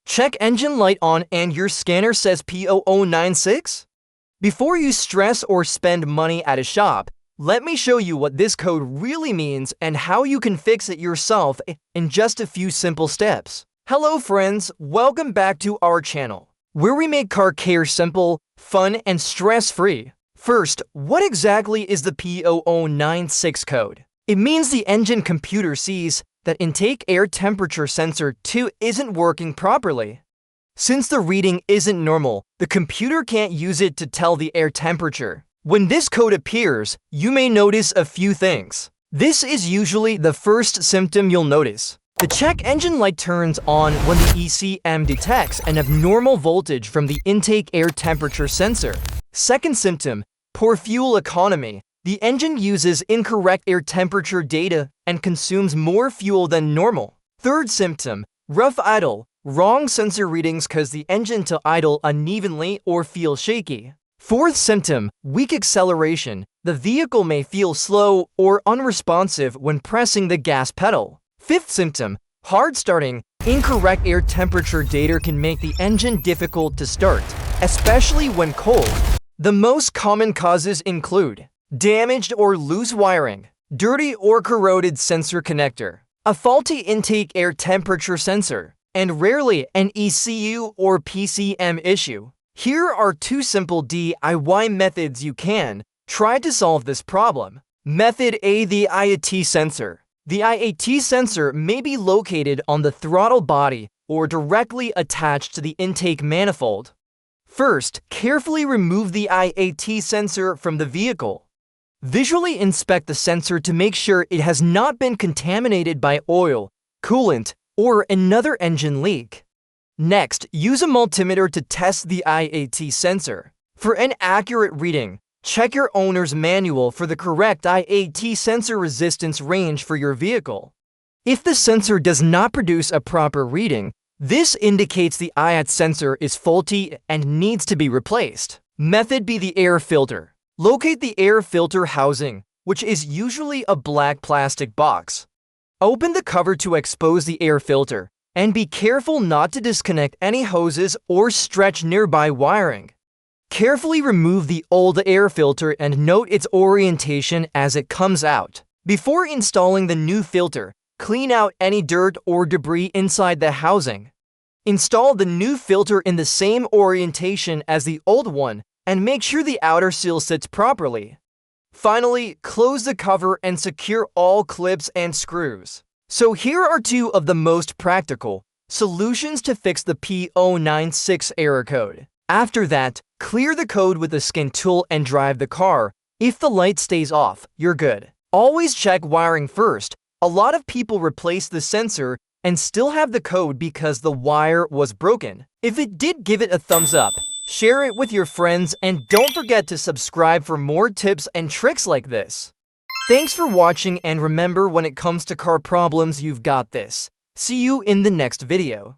Check engine light on and your scanner says P0096? Before you stress or spend money at a shop, let me show you what this code really means and how you can fix it yourself in just a few simple steps. Hello friends, welcome back to our channel, where we make car care simple, fun, and stress-free. First, what exactly is the P0096 code? It means the engine computer sees that intake air temperature sensor 2 isn't working properly. Since the reading isn't normal, the computer can't use it to tell the air temperature. When this code appears, you may notice a few things. This is usually the first symptom you'll notice. The check engine light turns on when the ECM detects an abnormal voltage from the intake air temperature sensor. Second symptom, poor fuel economy. The engine uses incorrect air temperature data and consumes more fuel than normal. Third symptom, rough idle. Wrong sensor readings cause the engine to idle unevenly or feel shaky. Fourth symptom, weak acceleration. The vehicle may feel slow or unresponsive when pressing the gas pedal. Fifth symptom, hard starting. Incorrect air temperature data can make the engine difficult to start, especially when cold. The most common causes include damaged or loose wiring, dirty or corroded sensor connector, a faulty intake air temperature sensor, and rarely an ECU or PCM issue. Here are two simple DIY methods you can try to solve this problem. Method A, the IAT sensor. The IAT sensor may be located on the throttle body or directly attached to the intake manifold. First, carefully remove the IAT sensor from the vehicle. Visually inspect the sensor to make sure it has not been contaminated by oil, coolant, or another engine leak. Next, use a multimeter to test the IAT sensor. For an accurate reading, check your owner's manual for the correct IAT sensor resistance range for your vehicle. If the sensor does not produce a proper reading, this indicates the IAT sensor is faulty and needs to be replaced. Method B, the air filter. Locate the air filter housing, which is usually a black plastic box. Open the cover to expose the air filter, and be careful not to disconnect any hoses or stretch nearby wiring. Carefully remove the old air filter and note its orientation as it comes out. Before installing the new filter, clean out any dirt or debris inside the housing. Install the new filter in the same orientation as the old one and make sure the outer seal sits properly. Finally, close the cover and secure all clips and screws. So here are two of the most practical solutions to fix the P0096 error code. After that, clear the code with a skin tool and drive the car. If the light stays off, you're good. Always check wiring first. A lot of people replace the sensor and still have the code because the wire was broken. If it did, give it a thumbs up. Share it with your friends and don't forget to subscribe for more tips and tricks like this. Thanks for watching, and remember, when it comes to car problems, you've got this. See you in the next video.